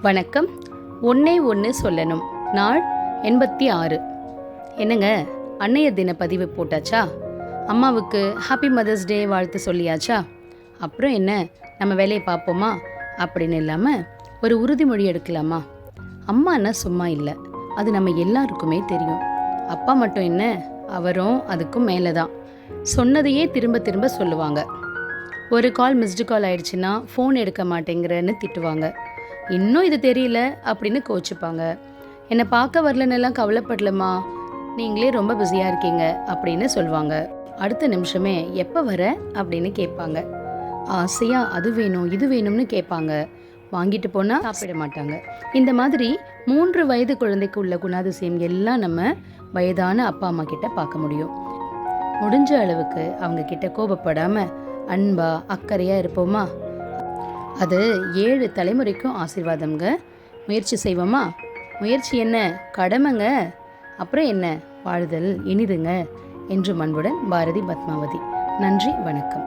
வணக்கம். ஒன்னே ஒன்று சொல்லணும். நாள் 86. என்னங்க, அன்னைய தின பதிவு போட்டாச்சா? அம்மாவுக்கு ஹாப்பி மதர்ஸ் டே வாழ்த்து சொல்லியாச்சா? அப்புறம் என்ன, நம்ம வேலையை பார்ப்போமா அப்படின்னு இல்லாமல் ஒரு உறுதிமொழி எடுக்கலாமா? அம்மானா சும்மா இல்லை, அது நம்ம எல்லாருக்குமே தெரியும். அப்பா மட்டும் என்ன, அவரும் அதுக்கும் மேலே தான். சொன்னதையே திரும்ப திரும்ப சொல்லுவாங்க. ஒரு கால் மிஸ்டு கால் ஆயிடுச்சுன்னா ஃபோன் எடுக்க மாட்டேங்கிறன்னு திட்டுவாங்க. இன்னும் இது தெரியல அப்படின்னு கோச்சிப்பாங்க. என்னை பார்க்க வரலன்னெல்லாம் கவலைப்படலம்மா, நீங்களே ரொம்ப பிஸியாக இருக்கீங்க அப்படின்னு சொல்லுவாங்க. அடுத்த நிமிஷமே எப்போ வர அப்படின்னு கேட்பாங்க. ஆசையாக அது வேணும் இது வேணும்னு கேட்பாங்க. வாங்கிட்டு போனால் சாப்பிட மாட்டாங்க. இந்த மாதிரி 3 வயது குழந்தைக்கு உள்ள குணாதிசயம் எல்லாம் நம்ம வயதான அப்பா அம்மா கிட்ட பார்க்க முடியும். முடிஞ்ச அளவுக்கு அவங்க கிட்ட கோபப்படாமல் அன்பா அக்கறையாக இருப்போமா? அது 7 தலைமுறைக்கும் ஆசீர்வாதம்ங்க. முயற்சி செய்வோமா? முயற்சி என்ன, கடமைங்க. அப்புறம் என்ன, வாழ்தல் இனிதுங்க என்று அன்புடன் பாரதி பத்மாவதி. நன்றி, வணக்கம்.